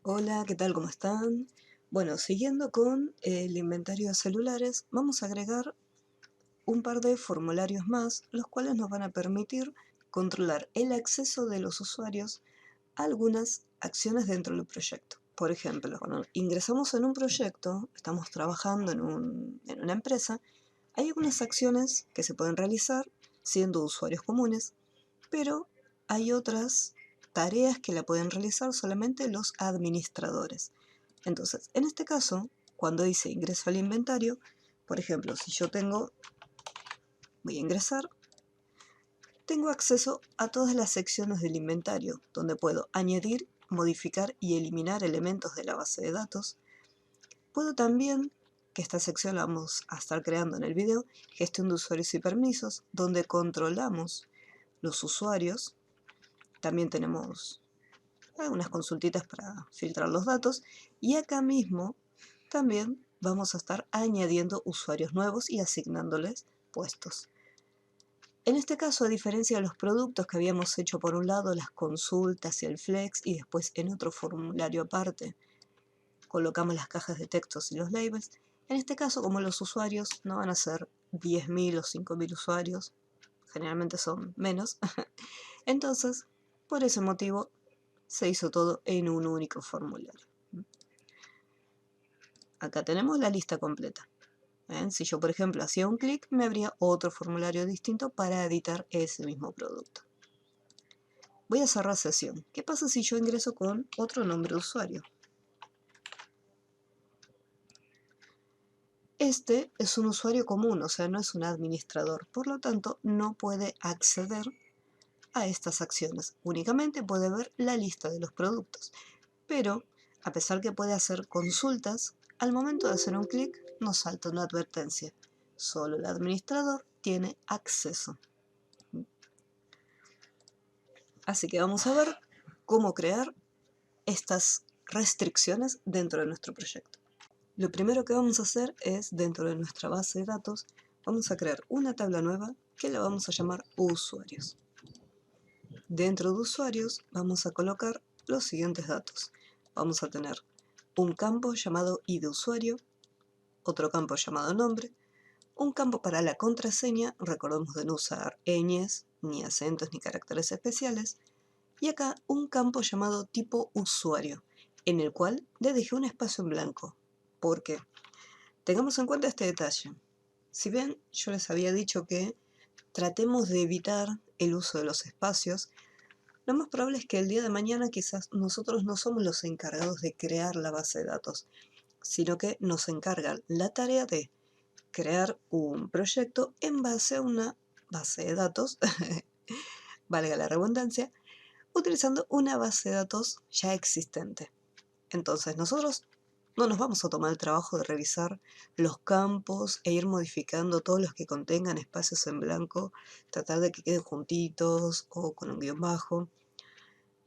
Hola, ¿qué tal? ¿Cómo están? Bueno, siguiendo con el inventario de celulares, vamos a agregar un par de formularios más, los cuales nos van a permitir controlar el acceso de los usuarios a algunas acciones dentro del proyecto. Por ejemplo, cuando ingresamos en un proyecto, estamos trabajando en una empresa, hay algunas acciones que se pueden realizar siendo usuarios comunes, pero hay otras tareas que la pueden realizar solamente los administradores. Entonces, en este caso, cuando dice ingreso al inventario, por ejemplo, si yo voy a ingresar, tengo acceso a todas las secciones del inventario, donde puedo añadir, modificar y eliminar elementos de la base de datos. Puedo también, que esta sección la vamos a estar creando en el video, gestión de usuarios y permisos, donde controlamos los usuarios. También tenemos algunas consultitas para filtrar los datos. Y acá mismo también vamos a estar añadiendo usuarios nuevos y asignándoles puestos. En este caso, a diferencia de los productos que habíamos hecho por un lado, las consultas y el flex, y después en otro formulario aparte colocamos las cajas de textos y los labels, en este caso, como los usuarios no van a ser 10.000 o 5.000 usuarios, generalmente son menos, entonces, por ese motivo, se hizo todo en un único formulario. Acá tenemos la lista completa. Si yo, por ejemplo, hacía un clic, me abría otro formulario distinto para editar ese mismo producto. Voy a cerrar sesión. ¿Qué pasa si yo ingreso con otro nombre de usuario? Este es un usuario común, o sea, no es un administrador, por lo tanto, no puede acceder a estas acciones. Únicamente puede ver la lista de los productos. Pero, a pesar que puede hacer consultas, al momento de hacer un clic nos salta una advertencia. Solo el administrador tiene acceso. Así que vamos a ver cómo crear estas restricciones dentro de nuestro proyecto. Lo primero que vamos a hacer es, dentro de nuestra base de datos, vamos a crear una tabla nueva que la vamos a llamar usuarios. Dentro de usuarios vamos a colocar los siguientes datos. Vamos a tener un campo llamado ID usuario, otro campo llamado nombre, un campo para la contraseña, recordemos de no usar ñes, ni acentos, ni caracteres especiales, y acá un campo llamado tipo usuario, en el cual le dejé un espacio en blanco. ¿Por qué? Tengamos en cuenta este detalle. Si bien yo les había dicho que tratemos de evitar el uso de los espacios, lo más probable es que el día de mañana quizás nosotros no somos los encargados de crear la base de datos, sino que nos encargan la tarea de crear un proyecto en base a una base de datos, valga la redundancia, utilizando una base de datos ya existente. Entonces nosotros no nos vamos a tomar el trabajo de revisar los campos e ir modificando todos los que contengan espacios en blanco, tratar de que queden juntitos o con un guión bajo.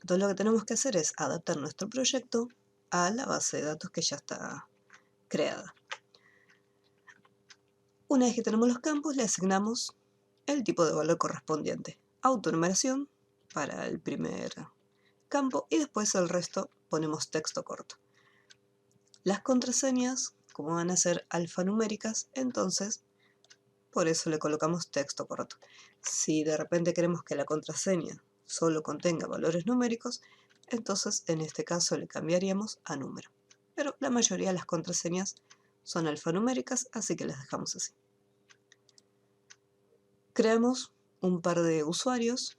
Entonces lo que tenemos que hacer es adaptar nuestro proyecto a la base de datos que ya está creada. Una vez que tenemos los campos, le asignamos el tipo de valor correspondiente. Autonumeración para el primer campo y después el resto ponemos texto corto. Las contraseñas, como van a ser alfanuméricas, entonces por eso le colocamos texto corto. Si de repente queremos que la contraseña solo contenga valores numéricos, entonces en este caso le cambiaríamos a número. Pero la mayoría de las contraseñas son alfanuméricas, así que las dejamos así. Creamos un par de usuarios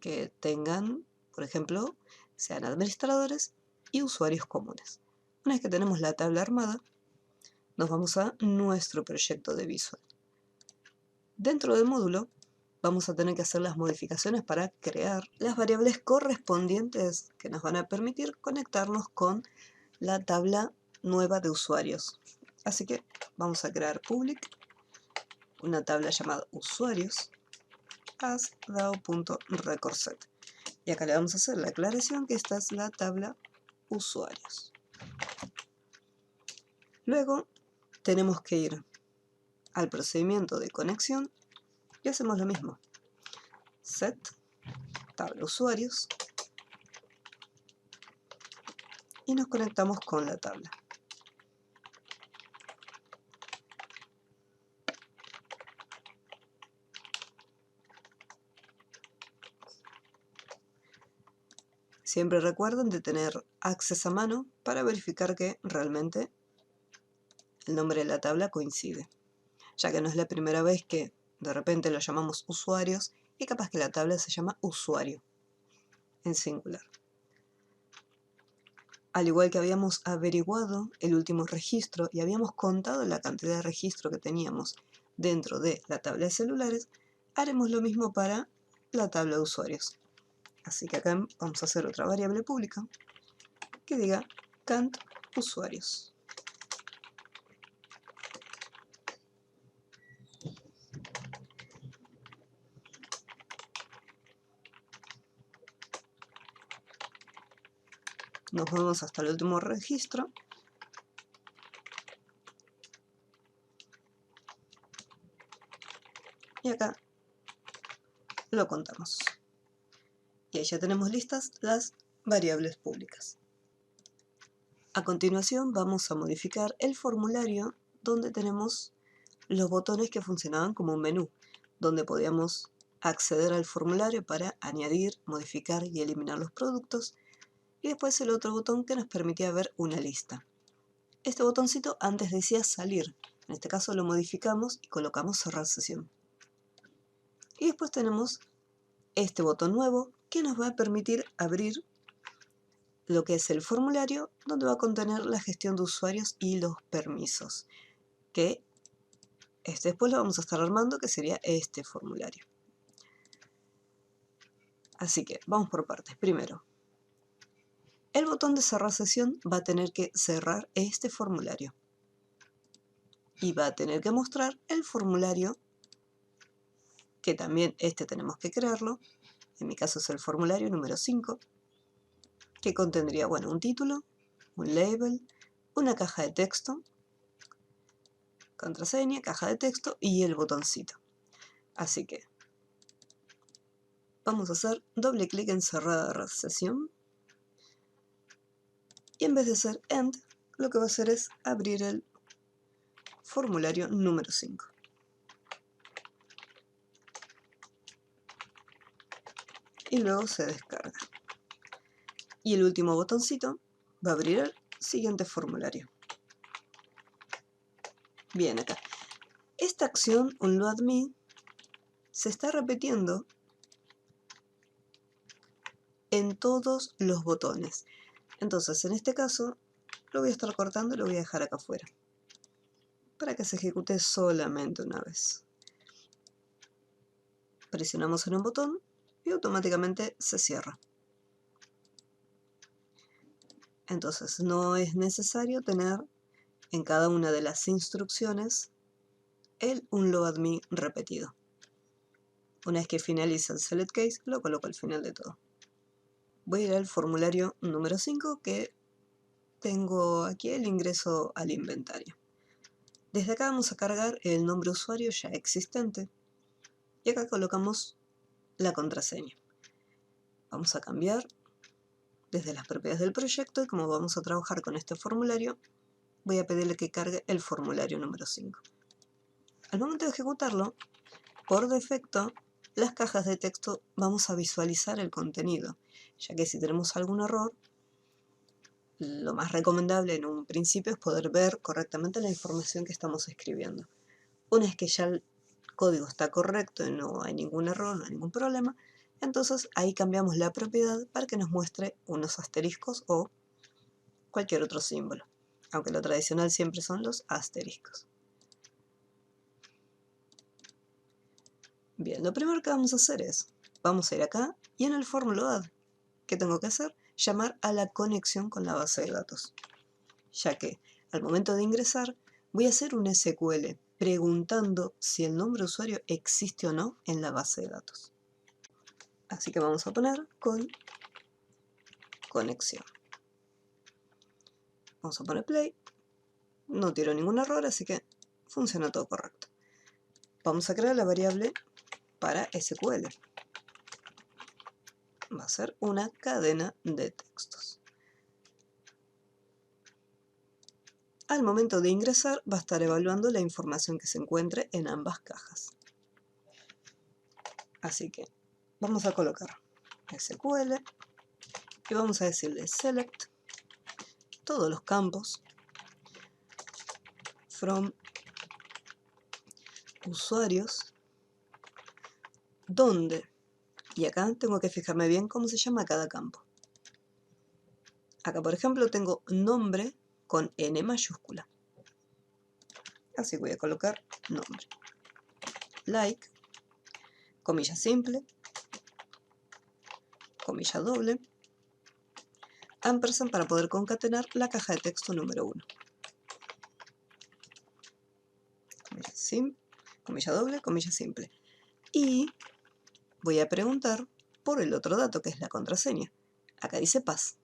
que tengan, por ejemplo, sean administradores y usuarios comunes. Una vez que tenemos la tabla armada, nos vamos a nuestro proyecto de Visual. Dentro del módulo vamos a tener que hacer las modificaciones para crear las variables correspondientes que nos van a permitir conectarnos con la tabla nueva de usuarios. Así que vamos a crear public, una tabla llamada usuarios, as dao.recordset. Y acá le vamos a hacer la aclaración que esta es la tabla usuarios. Luego tenemos que ir al procedimiento de conexión y hacemos lo mismo. Set, tabla usuarios, y nos conectamos con la tabla. Siempre recuerden de tener Access a mano para verificar que realmente el nombre de la tabla coincide, ya que no es la primera vez que de repente lo llamamos usuarios y capaz que la tabla se llama usuario en singular. Al igual que habíamos averiguado el último registro y habíamos contado la cantidad de registro que teníamos dentro de la tabla de celulares, haremos lo mismo para la tabla de usuarios. Así que acá vamos a hacer otra variable pública que diga count usuarios. Nos vamos hasta el último registro. Y acá lo contamos. Y ahí ya tenemos listas las variables públicas. A continuación vamos a modificar el formulario donde tenemos los botones que funcionaban como un menú, donde podíamos acceder al formulario para añadir, modificar y eliminar los productos, y después el otro botón que nos permitía ver una lista. Este botoncito antes decía salir, en este caso lo modificamos y colocamos cerrar sesión. Y después tenemos este botón nuevo que nos va a permitir abrir lo que es el formulario, donde va a contener la gestión de usuarios y los permisos, que después lo vamos a estar armando, que sería este formulario. Así que vamos por partes. Primero, el botón de cerrar sesión va a tener que cerrar este formulario y va a tener que mostrar el formulario, que también tenemos que crearlo. En mi caso es el formulario número 5, que contendría, bueno, un título, un label, una caja de texto, contraseña, caja de texto y el botoncito. Así que vamos a hacer doble clic en cerrar sesión y en vez de hacer end, lo que va a hacer es abrir el formulario número 5. Y luego se descarga. Y el último botoncito va a abrir el siguiente formulario. Bien, acá. Esta acción, onloadMe, se está repitiendo en todos los botones. Entonces, en este caso, lo voy a estar cortando y lo voy a dejar acá afuera, para que se ejecute solamente una vez. Presionamos en un botón y automáticamente se cierra. Entonces, no es necesario tener en cada una de las instrucciones el onloadMe repetido. Una vez que finaliza el select case, lo coloco al final de todo. Voy a ir al formulario número 5, que tengo aquí el ingreso al inventario. Desde acá vamos a cargar el nombre de usuario ya existente y acá colocamos la contraseña. Vamos a cambiar desde las propiedades del proyecto y como vamos a trabajar con este formulario, voy a pedirle que cargue el formulario número 5. Al momento de ejecutarlo, por defecto, las cajas de texto vamos a visualizar el contenido, ya que si tenemos algún error, lo más recomendable en un principio es poder ver correctamente la información que estamos escribiendo. Una vez que ya el código está correcto y no hay ningún error, no hay ningún problema, entonces ahí cambiamos la propiedad para que nos muestre unos asteriscos o cualquier otro símbolo, aunque lo tradicional siempre son los asteriscos. Bien, lo primero que vamos a hacer es, vamos a ir acá y en el formload, ¿qué tengo que hacer? Llamar a la conexión con la base de datos, ya que al momento de ingresar voy a hacer un SQL preguntando si el nombre de usuario existe o no en la base de datos. Así que vamos a poner con conexión. Vamos a poner play. No tiro ningún error, así que funciona todo correcto. Vamos a crear la variable para SQL. Va a ser una cadena de textos. Al momento de ingresar va a estar evaluando la información que se encuentre en ambas cajas. Así que vamos a colocar SQL y vamos a decirle select todos los campos from usuarios donde, y acá tengo que fijarme bien cómo se llama cada campo. Acá por ejemplo tengo nombre con N mayúscula, así voy a colocar nombre, like, comilla simple, comilla doble, ampersand para poder concatenar la caja de texto número 1. Comilla doble, comilla simple. Y voy a preguntar por el otro dato, que es la contraseña. Acá dice pass.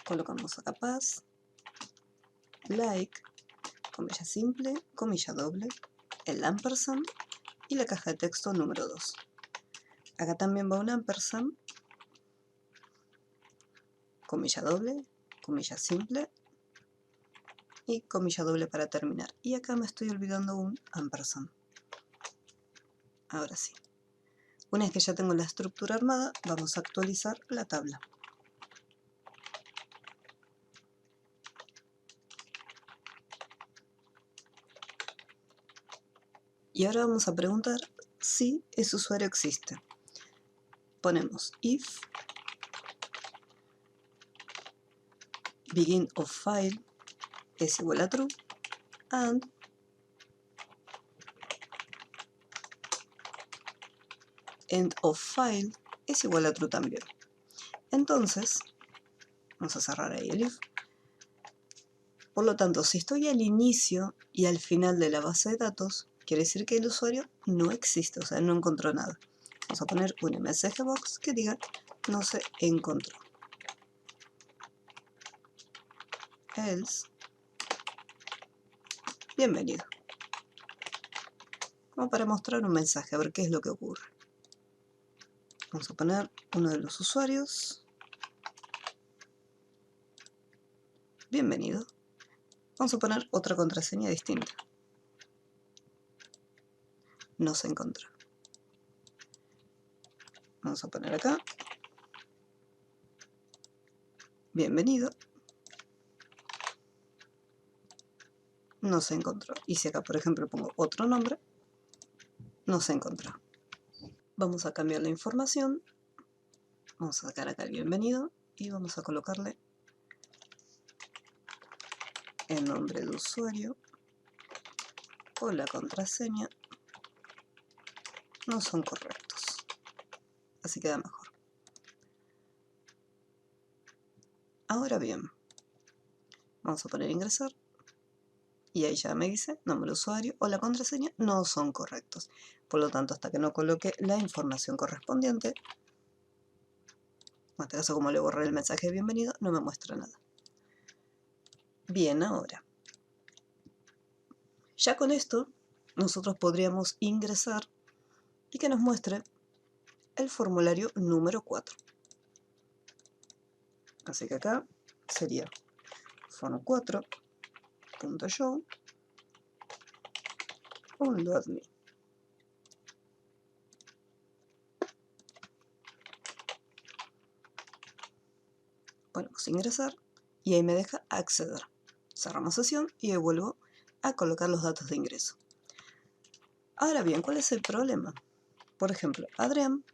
Colocamos acá pass, like, comilla simple, comilla doble, el ampersand y la caja de texto número 2. Acá también va un ampersand, comilla doble, comilla simple y comilla doble para terminar. Y acá me estoy olvidando un ampersand. Ahora sí. Una vez que ya tengo la estructura armada, vamos a actualizar la tabla. Y ahora vamos a preguntar si ese usuario existe. Ponemos if begin of file es igual a true and end of file es igual a true también. Entonces, vamos a cerrar ahí el if. Por lo tanto, si estoy al inicio y al final de la base de datos, quiere decir que el usuario no existe, o sea, no encontró nada. Vamos a poner un msg box que diga no se encontró. Else, bienvenido. Como para mostrar un mensaje, a ver qué es lo que ocurre. Vamos a poner uno de los usuarios. Bienvenido. Vamos a poner otra contraseña distinta. No se encontró. Vamos a poner acá. Bienvenido. No se encontró. Y si acá, por ejemplo, pongo otro nombre, no se encontró. Vamos a cambiar la información. Vamos a sacar acá el bienvenido y vamos a colocarle el nombre de usuario o la contraseña. No son correctos. Así queda mejor. Ahora bien, vamos a poner ingresar. Y ahí ya me dice nombre de usuario o la contraseña no son correctos. Por lo tanto, hasta que no coloque la información correspondiente, en este caso como le borré el mensaje de bienvenido, no me muestra nada. Bien, ahora, ya con esto, nosotros podríamos ingresar y que nos muestre el formulario número 4. Así que acá sería form4.show unloadme. Ponemos ingresar y ahí me deja acceder. Cerramos sesión y ahí vuelvo a colocar los datos de ingreso. Ahora bien, ¿cuál es el problema? Por ejemplo, Adrián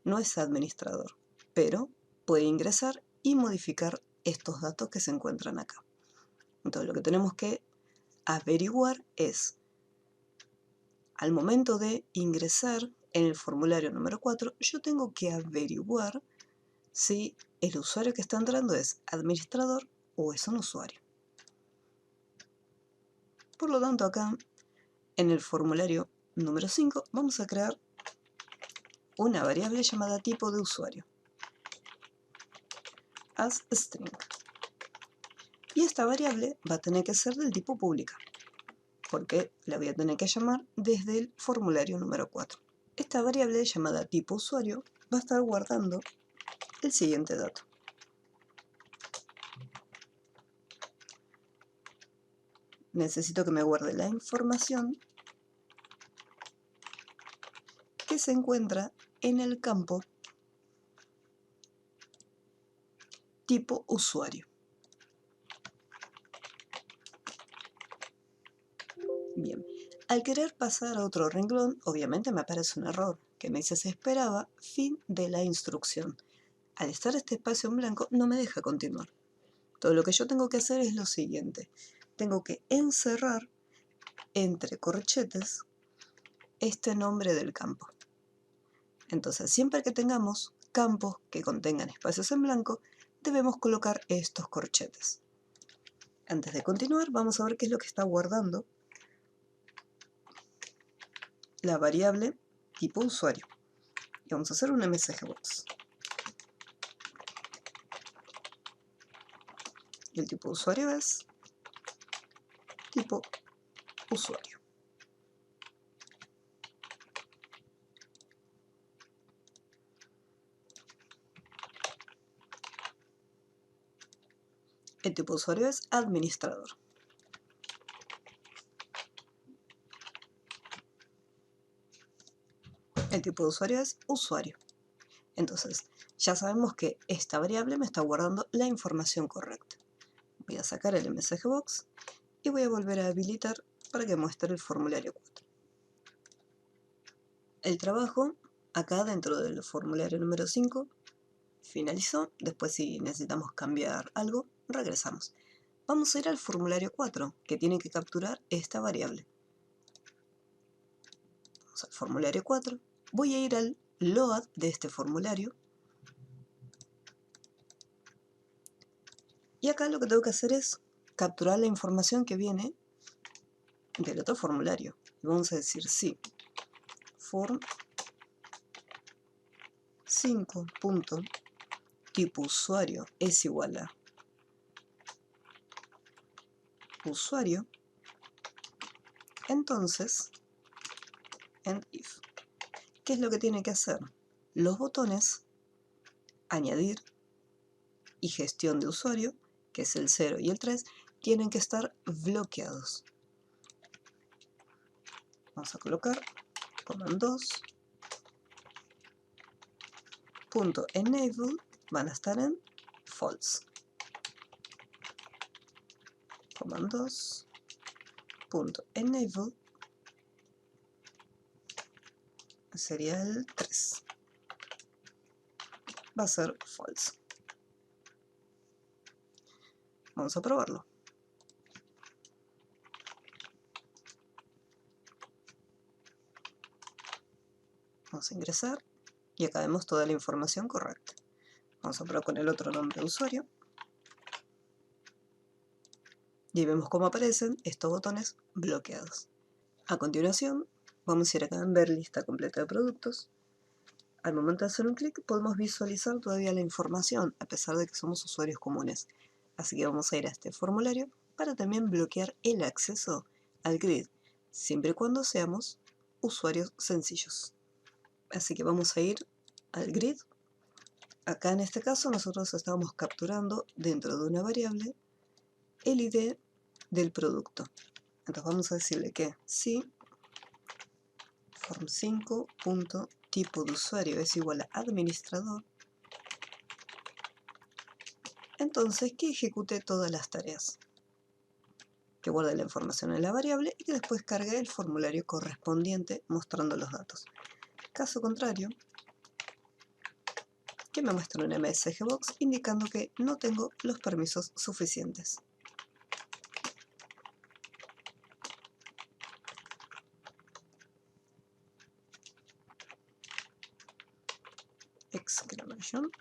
no es administrador, pero puede ingresar y modificar estos datos que se encuentran acá. Entonces lo que tenemos que averiguar es, al momento de ingresar en el formulario número 4, yo tengo que averiguar si el usuario que está entrando es administrador o es un usuario. Por lo tanto, acá en el formulario número 5 vamos a crear una variable llamada tipo de usuario, as string. Y esta variable va a tener que ser del tipo pública, porque la voy a tener que llamar desde el formulario número 4. Esta variable llamada tipo usuario va a estar guardando el siguiente dato. necesito que me guarde la información que se encuentra en el campo tipo usuario. Bien, al querer pasar a otro renglón, obviamente me aparece un error que me dice se esperaba fin de la instrucción. Al estar este espacio en blanco no me deja continuar. Todo lo que yo tengo que hacer es lo siguiente. Tengo que encerrar entre corchetes este nombre del campo. Entonces, siempre que tengamos campos que contengan espacios en blanco, debemos colocar estos corchetes. Antes de continuar, vamos a ver qué es lo que está guardando la variable tipo usuario. Y vamos a hacer un MSGBox. Y el tipo de usuario es tipo usuario. El tipo de usuario es administrador. El tipo de usuario es usuario. Entonces, ya sabemos que esta variable me está guardando la información correcta. Voy a sacar el MSGBox y voy a volver a habilitar para que muestre el formulario 4. El trabajo, acá dentro del formulario número 5, finalizó. Después, si necesitamos cambiar algo, regresamos. Vamos a ir al formulario 4, que tiene que capturar esta variable. Vamos al formulario 4. Voy a ir al load de este formulario. Y acá lo que tengo que hacer es capturar la información que viene del otro formulario. Y vamos a decir sí, form 5.tipo usuario es igual a usuario. Entonces, end if. ¿Qué es lo que tiene que hacer? Los botones añadir y gestión de usuario, que es el 0 y el 3, tienen que estar bloqueados. Vamos a colocar command2.enable van a estar en false. command2.enable sería el 3. Va a ser false. Vamos a probarlo. Vamos a ingresar y acá vemos toda la información correcta. Vamos a probar con el otro nombre de usuario. Y vemos cómo aparecen estos botones bloqueados. A continuación, vamos a ir acá en ver lista completa de productos. Al momento de hacer un clic podemos visualizar todavía la información, a pesar de que somos usuarios comunes. Así que vamos a ir a este formulario para también bloquear el acceso al grid, siempre y cuando seamos usuarios sencillos. Así que vamos a ir al grid. Acá en este caso nosotros estamos capturando dentro de una variable el ID del producto. Entonces vamos a decirle que si form5.tipo de usuario es igual a administrador, entonces que ejecute todas las tareas, que guarde la información en la variable y que después cargue el formulario correspondiente mostrando los datos. Caso contrario, que me muestre un MSGBox indicando que no tengo los permisos suficientes. Exclamación.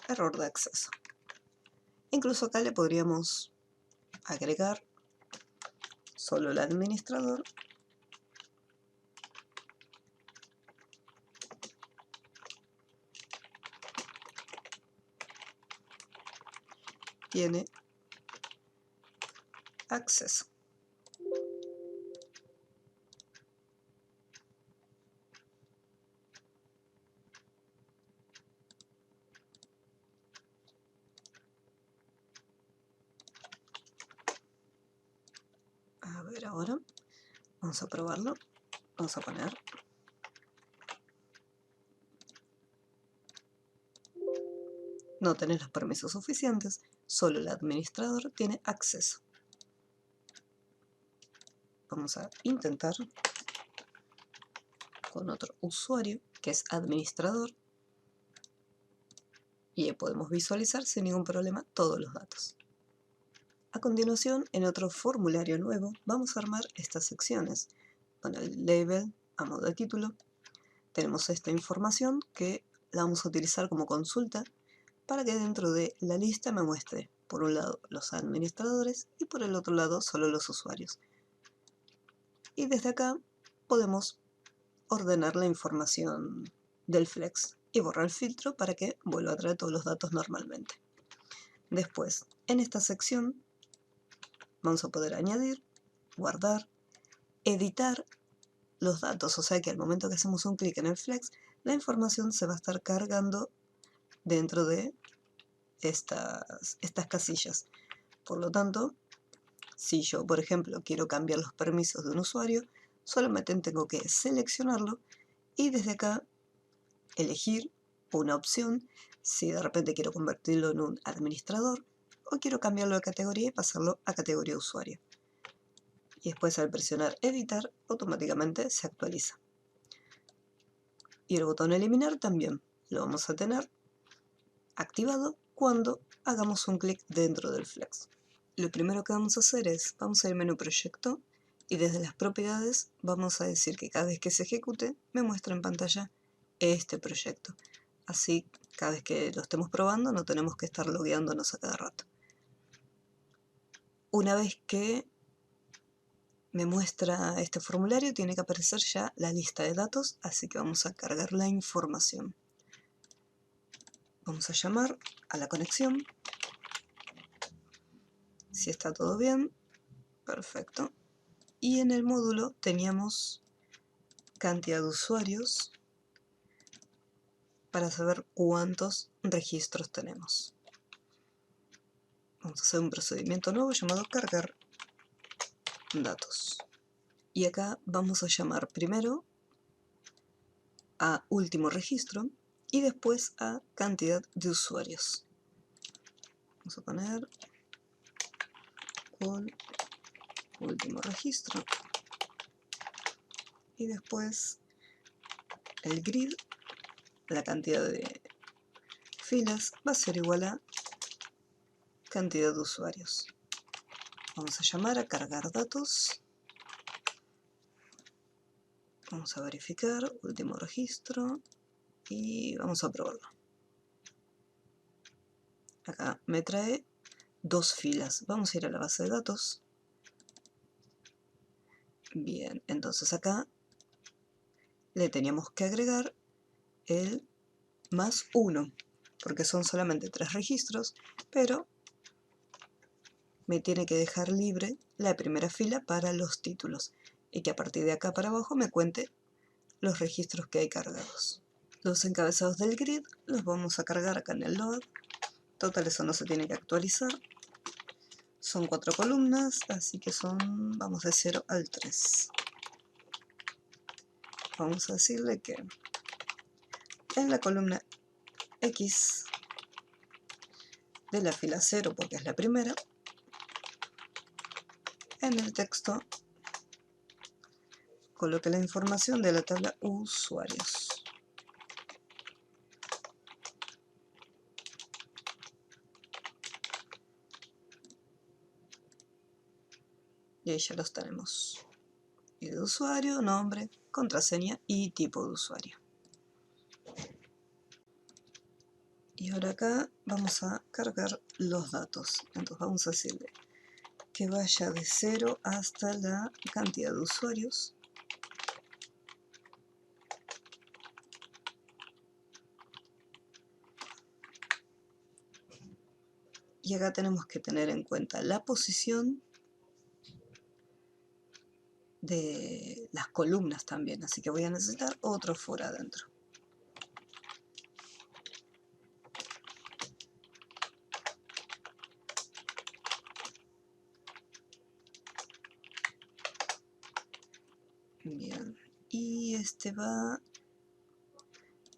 Error de acceso. Incluso acá le podríamos agregar solo el administrador tiene acceso. ahora. Vamos a probarlo. Vamos a poner no tenés los permisos suficientes, solo el administrador tiene acceso. Vamos a intentar con otro usuario que es administrador y ahí podemos visualizar sin ningún problema todos los datos. A continuación, en otro formulario nuevo, vamos a armar estas secciones. Con el label a modo de título, tenemos esta información que la vamos a utilizar como consulta para que dentro de la lista me muestre, por un lado, los administradores y por el otro lado, solo los usuarios. Y desde acá podemos ordenar la información del flex y borrar el filtro para que vuelva a traer todos los datos normalmente. Después, en esta sección vamos a poder añadir, guardar, editar los datos, o sea que al momento que hacemos un clic en el flex, la información se va a estar cargando dentro de estas casillas. Por lo tanto, si yo, por ejemplo, quiero cambiar los permisos de un usuario, solamente tengo que seleccionarlo y desde acá elegir una opción si de repente quiero convertirlo en un administrador o quiero cambiarlo de categoría y pasarlo a categoría usuario. Y después al presionar editar, automáticamente se actualiza. Y el botón eliminar también lo vamos a tener activado cuando hagamos un clic dentro del flex. Lo primero que vamos a hacer es, vamos al menú proyecto y desde las propiedades vamos a decir que cada vez que se ejecute me muestra en pantalla este proyecto. Así cada vez que lo estemos probando no tenemos que estar logueándonos a cada rato. Una vez que me muestra este formulario tiene que aparecer ya la lista de datos, así que vamos a cargar la información. Vamos a llamar a la conexión. Si está todo bien, perfecto. Y en el módulo teníamos cantidad de usuarios para saber cuántos registros tenemos. Vamos a hacer un procedimiento nuevo llamado cargar datos. Y acá vamos a llamar primero a último registro y después a cantidad de usuarios. Vamos a poner con último registro y después el grid, la cantidad de filas va a ser igual a cantidad de usuarios. Vamos a llamar a cargar datos. Vamos a verificar último registro y vamos a probarlo. Acá me trae dos filas. Vamos a ir a la base de datos. Bien, entonces acá le teníamos que agregar el más 1, porque son solamente 3 registros, pero me tiene que dejar libre la primera fila para los títulos y que a partir de acá para abajo me cuente los registros que hay cargados. Los encabezados del grid los vamos a cargar acá en el load. Total, eso no se tiene que actualizar. Son 4 columnas, así que son, vamos de 0 al 3. Vamos a decirle que en la columna X de la fila 0, porque es la primera, en el texto coloque la información de la tabla usuarios. Y ahí ya los tenemos. ID de usuario, nombre, contraseña y tipo de usuario. Y ahora acá vamos a cargar los datos. Entonces vamos a decirle que vaya de 0 hasta la cantidad de usuarios. Y acá tenemos que tener en cuenta la posición de las columnas también, así que voy a necesitar otro for adentro.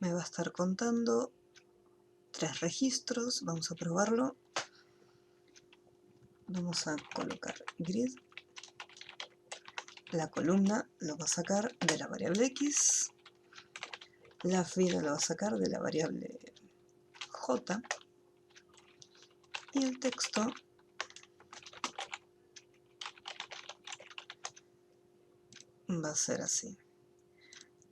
me va a estar contando 3 registros. Vamos a probarlo. Vamos a colocar grid. La columna lo va a sacar de la variable X. La fila lo va a sacar de la variable J. Y el texto va a ser así.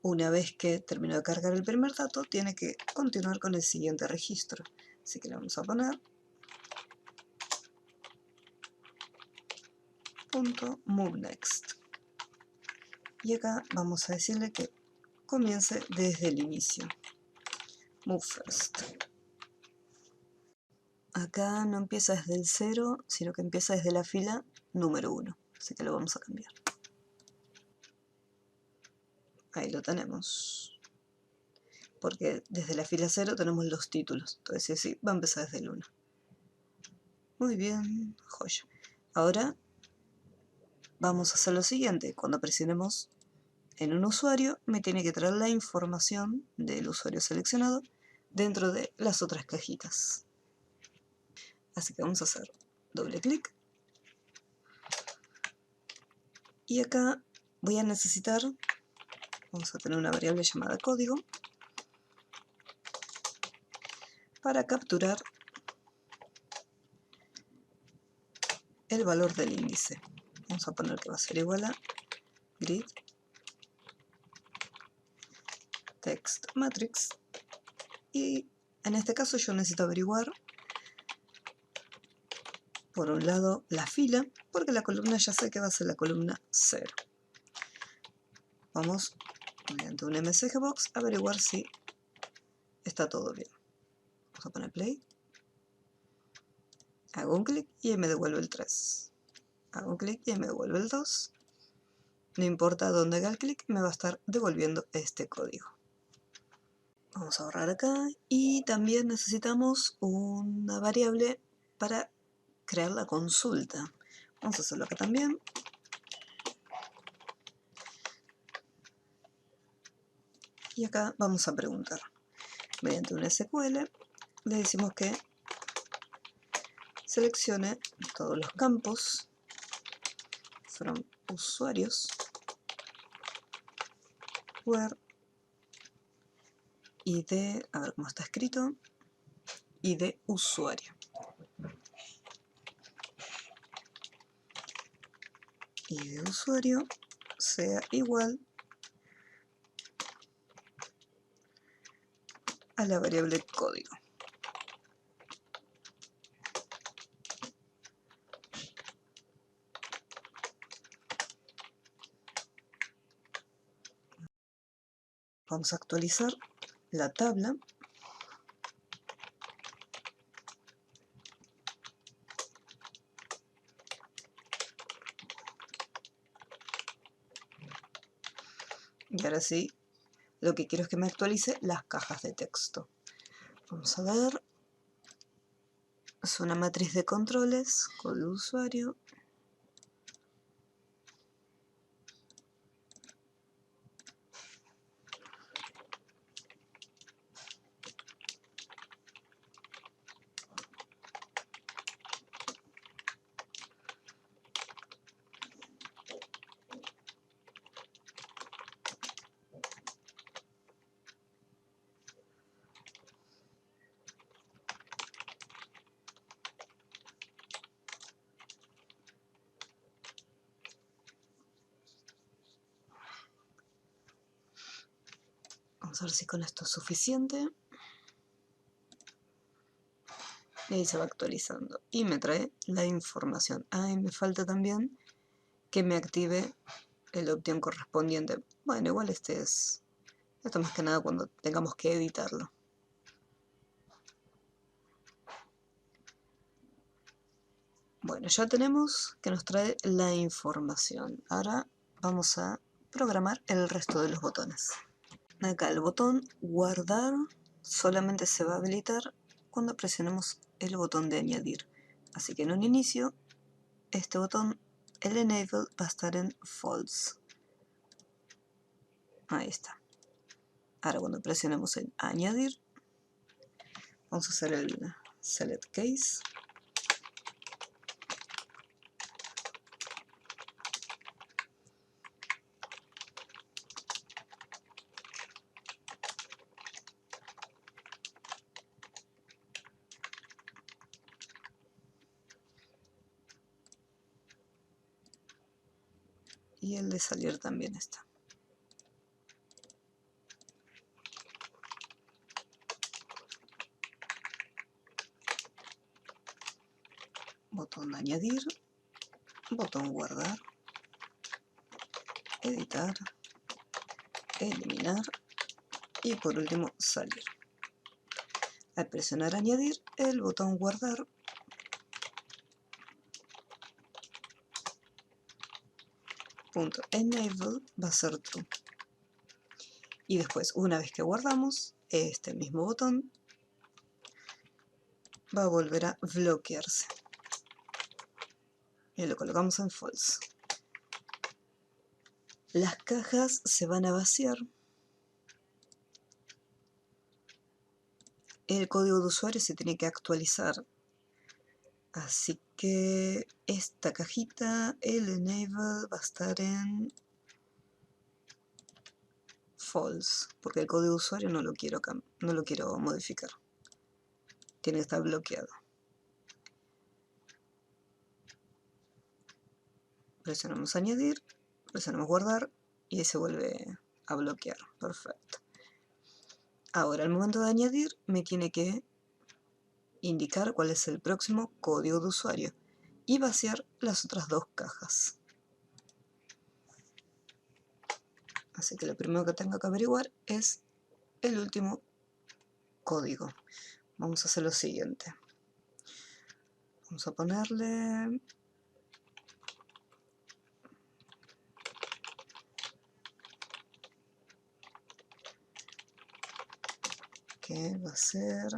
Una vez que terminó de cargar el primer dato, tiene que continuar con el siguiente registro. Así que le vamos a poner .moveNext. Y acá vamos a decirle que comience desde el inicio. MoveFirst. Acá no empieza desde el 0, sino que empieza desde la fila número 1. Así que lo vamos a cambiar. Ahí lo tenemos. Porque desde la fila 0 tenemos los títulos. Entonces sí, va a empezar desde el 1. Muy bien, joya. Ahora vamos a hacer lo siguiente. Cuando presionemos en un usuario, me tiene que traer la información del usuario seleccionado dentro de las otras cajitas. Así que vamos a hacer doble clic. Y acá voy a necesitar, vamos a tener una variable llamada código, para capturar el valor del índice. Vamos a poner que va a ser igual a grid text matrix. Y en este caso yo necesito averiguar, por un lado, la fila, porque la columna ya sé que va a ser la columna 0. Vamos, mediante un msgbox, a averiguar si está todo bien. Vamos a poner play. Hago un clic y me devuelve el 3. Hago un clic y me devuelve el 2. No importa dónde haga el clic, me va a estar devolviendo este código. Vamos a borrar acá. Y también necesitamos una variable para crear la consulta. Vamos a hacerlo acá también. Y acá vamos a preguntar. Mediante un SQL le decimos que seleccione todos los campos from usuarios where id, a ver cómo está escrito, id usuario. Id usuario sea igual a la variable código. Vamos a actualizar la tabla. Y ahora sí, lo que quiero es que me actualice las cajas de texto. Vamos a ver. Es una matriz de controles, código de usuario. Vamos a ver si con esto es suficiente. Y ahí se va actualizando. Y me trae la información. Ah, y me falta también que me active el opt-in correspondiente. Bueno, igual esto más que nada cuando tengamos que editarlo. Bueno, ya tenemos que nos trae la información. Ahora vamos a programar el resto de los botones. Acá el botón guardar solamente se va a habilitar cuando presionemos el botón de añadir. Así que en un inicio, este botón, el enable, va a estar en false. Ahí está. Ahora cuando presionemos en añadir, vamos a hacer el select case. Y el de salir también está. Botón añadir, botón guardar, editar, eliminar y por último salir. Al presionar añadir, el botón guardar .enable va a ser true. Y después, una vez que guardamos, este mismo botón va a volver a bloquearse. Y lo colocamos en false. Las cajas se van a vaciar. El código de usuario se tiene que actualizar. Así que esta cajita, el enable, va a estar en false, porque el código de usuario no lo quiero modificar. Tiene que estar bloqueado. Presionamos añadir, presionamos guardar y ahí se vuelve a bloquear. Perfecto. Ahora, al momento de añadir, me tiene que indicar cuál es el próximo código de usuario y vaciar las otras dos cajas. Así que lo primero que tengo que averiguar es el último código. Vamos a hacer lo siguiente. Vamos a ponerle que va a ser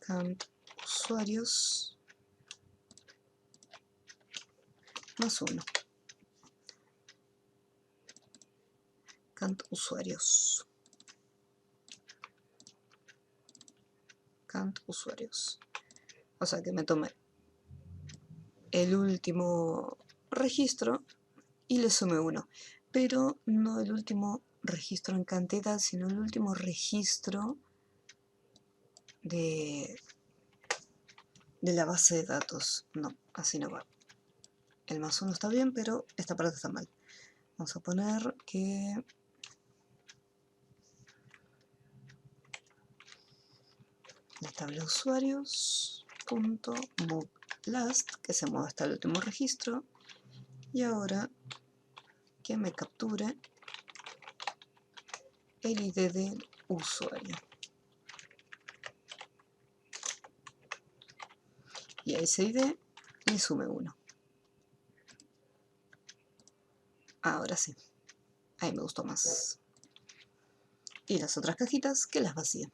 count usuarios más 1. Count usuarios. Count usuarios. O sea que me tome el último registro y le sume 1. Pero no el último registro en cantidad, sino el último registro de la base de datos. No, así no va. El más 1 está bien, pero esta parte está mal. Vamos a poner que la tabla de usuarios .move last, que se mueva hasta el último registro, y ahora que me capture el ID del usuario. Y a ese ID le sume 1. Ahora sí, ahí me gustó más. Y las otras cajitas que las vacíe.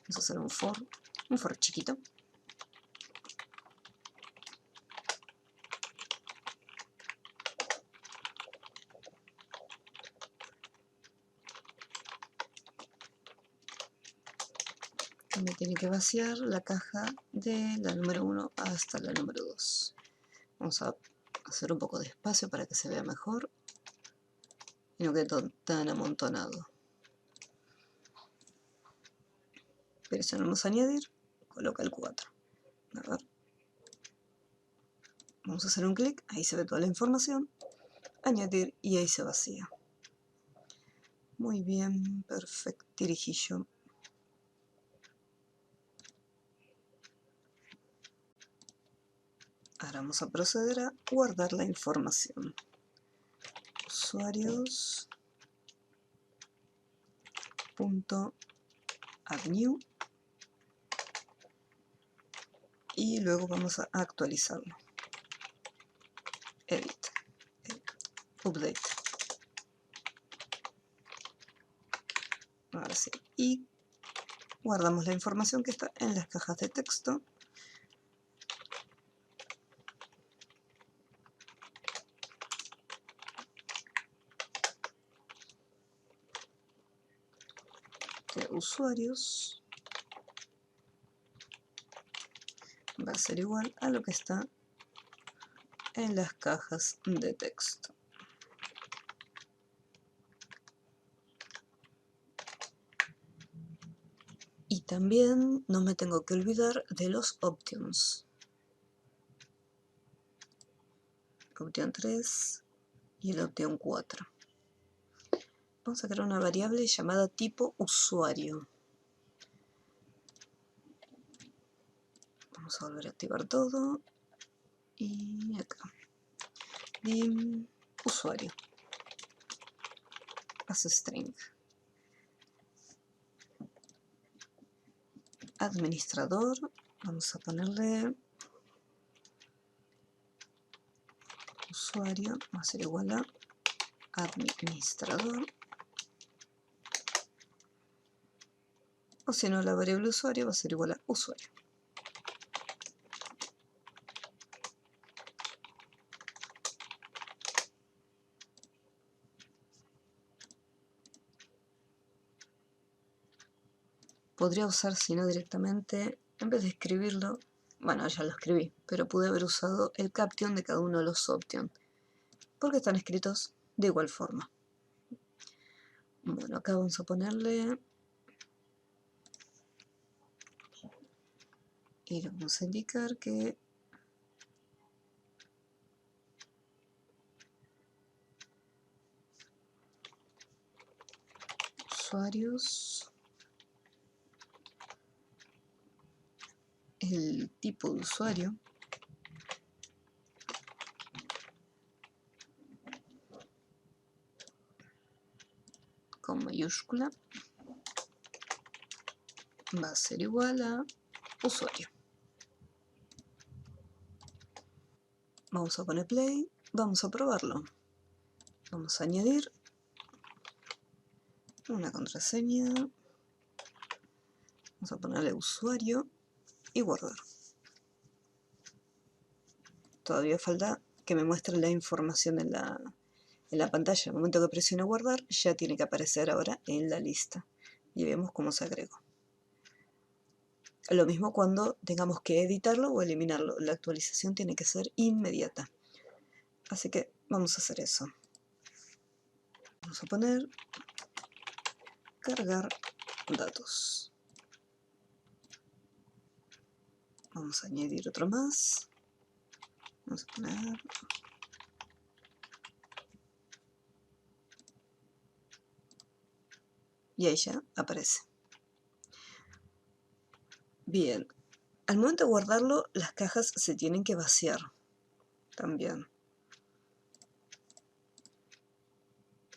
Vamos a hacer un for chiquito. Y me tiene que vaciar la caja de la número 1 hasta la número 2. Vamos a hacer un poco de espacio para que se vea mejor y no quede tan amontonado. Presionamos añadir, coloca el 4. A ver. Vamos a hacer un clic, ahí se ve toda la información, añadir y ahí se vacía. Muy bien, perfecto, dirijillo. Ahora vamos a proceder a guardar la información. Usuarios .add new y luego vamos a actualizarlo. Edit, update. Ahora sí. Y guardamos la información que está en las cajas de texto. usuarios va a ser igual a lo que está en las cajas de texto. Y también no me tengo que olvidar de los options. Option 3 y el option 4. Vamos a crear una variable llamada tipo usuario. Vamos a volver a activar todo. Y acá. Dim usuario. As string. Administrador. Vamos a ponerle usuario. Va a ser igual a administrador. O si no, la variable usuario va a ser igual a usuario. Podría usar, si no directamente, en vez de escribirlo, bueno, ya lo escribí, pero pude haber usado el caption de cada uno de los options, porque están escritos de igual forma. Bueno, acá vamos a ponerle, y le vamos a indicar que usuarios, el tipo de usuario, con mayúscula, va a ser igual a usuario. Vamos a poner play, vamos a probarlo. Vamos a añadir una contraseña, vamos a ponerle usuario y guardar. Todavía falta que me muestre la información en la pantalla. En el momento que presiono guardar, ya tiene que aparecer ahora en la lista. Y vemos cómo se agregó. Lo mismo cuando tengamos que editarlo o eliminarlo. La actualización tiene que ser inmediata. Así que vamos a hacer eso. Vamos a poner cargar datos. Vamos a añadir otro más. Vamos a poner y ahí ya aparece. Bien, al momento de guardarlo, las cajas se tienen que vaciar también.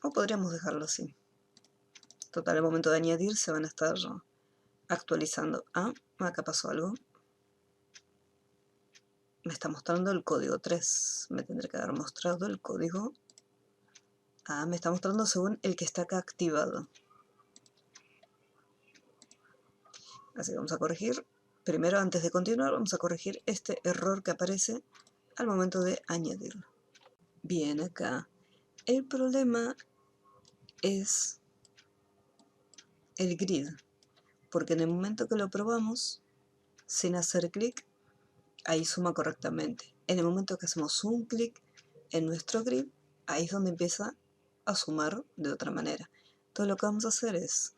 O podríamos dejarlo así. Total, al momento de añadir se van a estar actualizando. Ah, acá pasó algo. Me está mostrando el código 3. Me tendré que haber mostrado el código. Ah, me está mostrando según el que está acá activado. Así que vamos a corregir. Primero, antes de continuar, vamos a corregir este error que aparece al momento de añadirlo. Bien, acá. El problema es el grid. Porque en el momento que lo probamos, sin hacer clic, ahí suma correctamente. En el momento que hacemos un clic en nuestro grid, ahí es donde empieza a sumar de otra manera. Entonces lo que vamos a hacer es,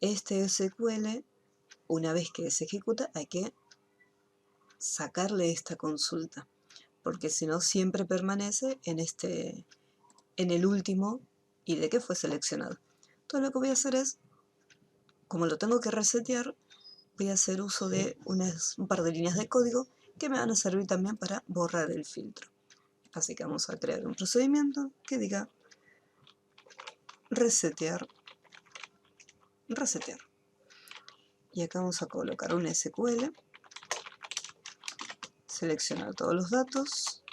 este SQL, una vez que se ejecuta, hay que sacarle esta consulta, porque si no siempre permanece en el último y de que fue seleccionado. Entonces lo que voy a hacer es, como lo tengo que resetear, voy a hacer uso de un par de líneas de código que me van a servir también para borrar el filtro. Así que vamos a crear un procedimiento que diga resetear. Y acá vamos a colocar un SQL, seleccionar todos los datos,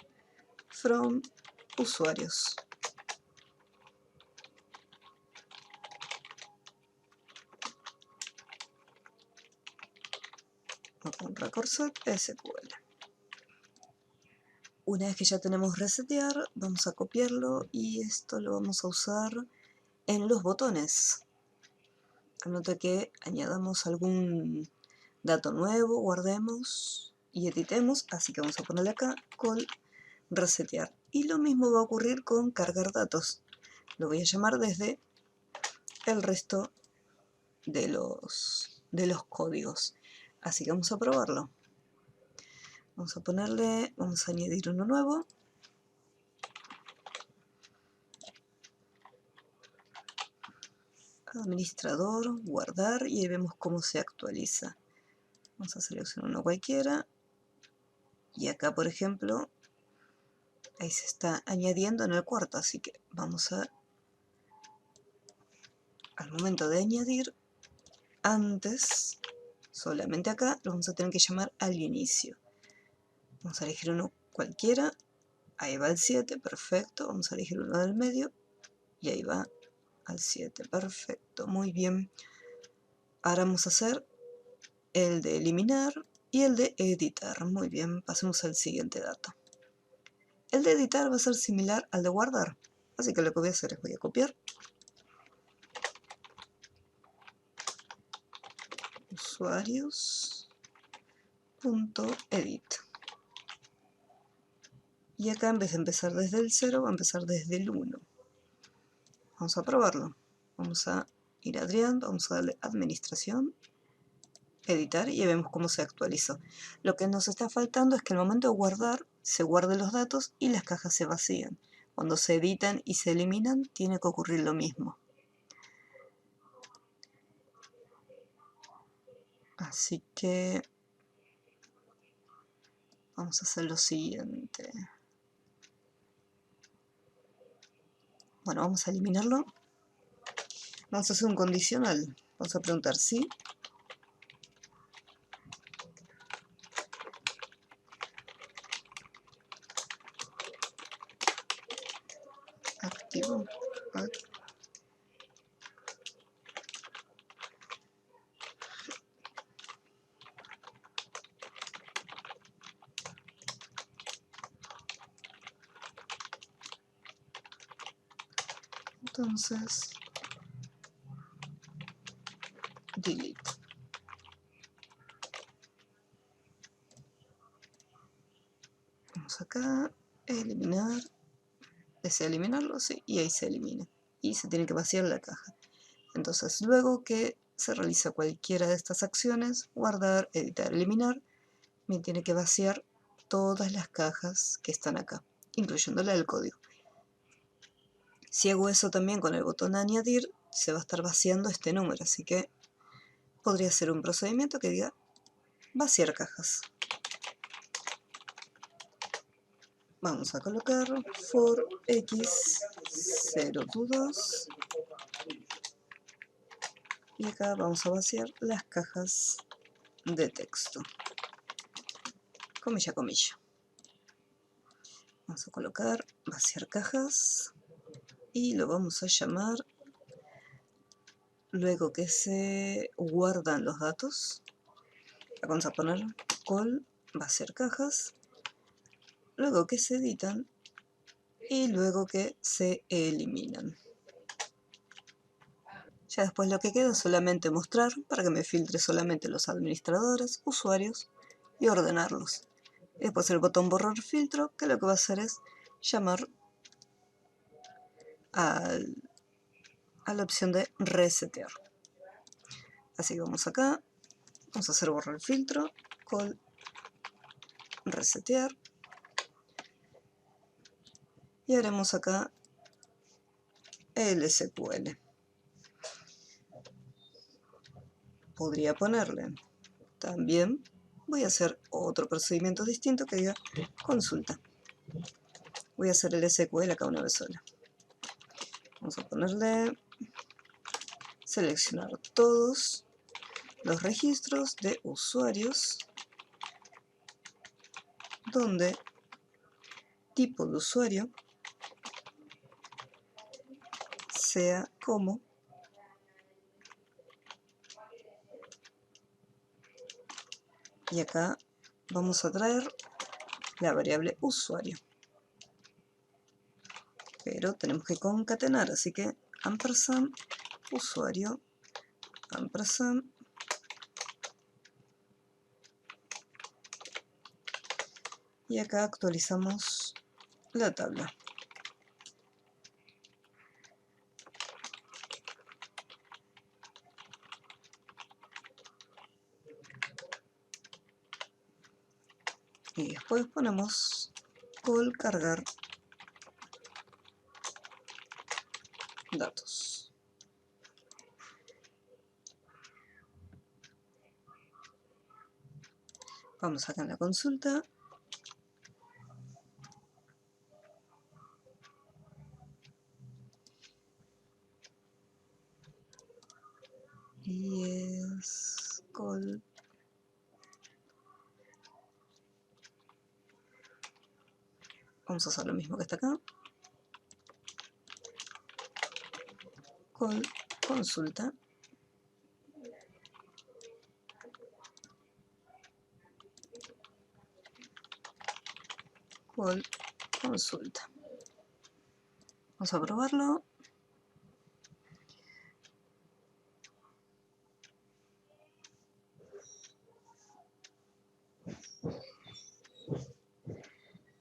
from usuarios. Con record set SQL. Una vez que ya tenemos resetear, vamos a copiarlo y esto lo vamos a usar en los botones. Anota que añadamos algún dato nuevo, guardemos y editemos, así que vamos a ponerle acá call resetear. Y lo mismo va a ocurrir con cargar datos. Lo voy a llamar desde el resto de los códigos. Así que vamos a probarlo. Vamos a añadir uno nuevo. Administrador, guardar, y ahí vemos cómo se actualiza. Vamos a seleccionar uno cualquiera. Y acá, por ejemplo, ahí se está añadiendo en el cuarto, así que vamos al momento de añadir, antes, solamente acá, lo vamos a tener que llamar al inicio. Vamos a elegir uno cualquiera, ahí va el 7, perfecto, vamos a elegir uno del medio, y ahí va al 7, perfecto, muy bien. Ahora vamos a hacer el de eliminar y el de editar, muy bien, pasemos al siguiente dato. El de editar va a ser similar al de guardar, así que lo que voy a hacer es voy a copiar usuarios.edit. Y acá en vez de empezar desde el 0, va a empezar desde el 1. Vamos a probarlo. Vamos a ir a Adrián, vamos a darle administración, editar y ya vemos cómo se actualizó. Lo que nos está faltando es que al momento de guardar, se guarden los datos y las cajas se vacían. Cuando se editan y se eliminan, tiene que ocurrir lo mismo. Así que vamos a hacer lo siguiente. Bueno, vamos a eliminarlo. Vamos a hacer un condicional. Vamos a preguntar si activo. Entonces, delete. Vamos acá, eliminar. Desea eliminarlo, sí, y ahí se elimina. Y se tiene que vaciar la caja. Entonces, luego que se realiza cualquiera de estas acciones, guardar, editar, eliminar, me tiene que vaciar todas las cajas que están acá, incluyendo la del código. Si hago eso también con el botón añadir, se va a estar vaciando este número, así que podría ser un procedimiento que diga vaciar cajas. Vamos a colocar for x 0 to 2 y acá vamos a vaciar las cajas de texto, comilla, comilla. Vamos a colocar vaciar cajas y lo vamos a llamar, luego que se guardan los datos, vamos a poner call vaciar cajas, luego que se editan y luego que se eliminan. Ya después lo que queda es solamente mostrar para que me filtre solamente los administradores, usuarios y ordenarlos. Y después el botón borrar filtro, que lo que va a hacer es llamar a la opción de resetear. Así que vamos acá, vamos a hacer borrar filtro, call resetear y haremos acá el SQL. Podría ponerle también, voy a hacer otro procedimiento distinto que diga consulta. Voy a hacer el SQL acá una vez sola. Vamos a ponerle seleccionar todos los registros de usuarios donde tipo de usuario sea como y acá vamos a traer la variable usuario, pero tenemos que concatenar, así que ampersand usuario ampersand, y acá actualizamos la tabla. Y después ponemos call cargar datos. Vamos acá en la consulta. Y es call vamos a hacer lo mismo que está acá. Call consulta. Call consulta. Vamos a probarlo.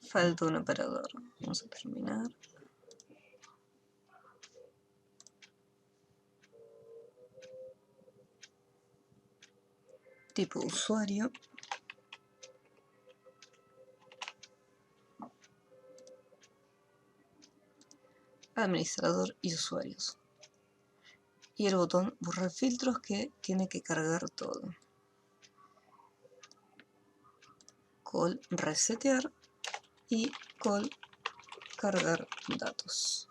Falta un operador. Vamos a terminar. Tipo usuario. Administrador y usuarios. Y el botón borrar filtros que tiene que cargar todo. Call resetear y call cargar datos.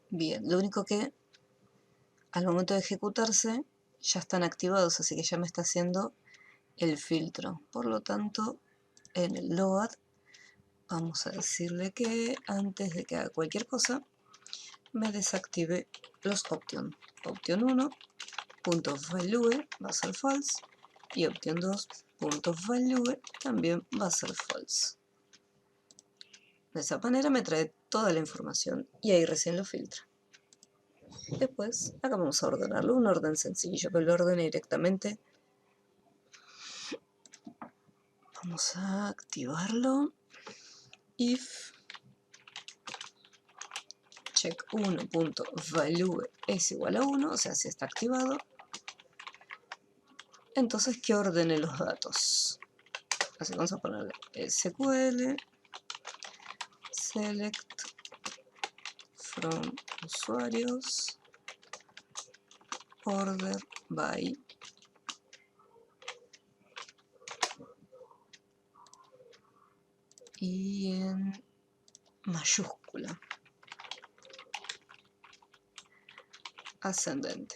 Bien, lo único que al momento de ejecutarse ya están activados, así que ya me está haciendo el filtro. Por lo tanto, en el load vamos a decirle que antes de que haga cualquier cosa me desactive los option. Option 1, .value va a ser false, y option 2, .value también va a ser false. De esa manera me trae toda la información y ahí recién lo filtra. Después, acá vamos a ordenarlo, un orden sencillo que lo ordene directamente. Vamos a activarlo. If check1.value es igual a 1, o sea, si está activado, entonces que ordene los datos. Así vamos a ponerle SQL select from usuarios order by y en mayúscula ascendente,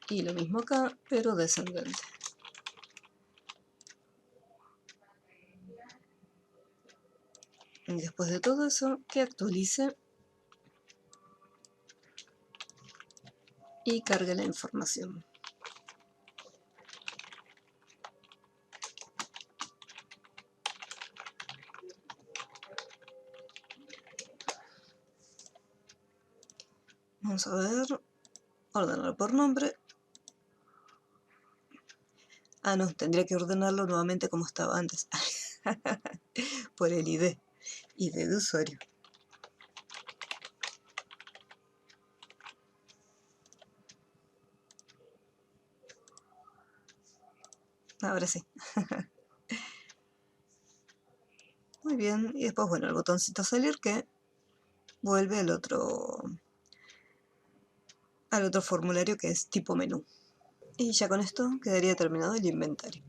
y lo mismo acá pero descendente. Y después de todo eso, que actualice y cargue la información. Vamos a ver, ordenar por nombre. Ah, no, tendría que ordenarlo nuevamente como estaba antes. Por el ID de usuario. Ahora sí. Muy bien, y después, bueno, el botoncito salir que vuelve al otro formulario que es tipo menú. Y ya con esto quedaría terminado el inventario.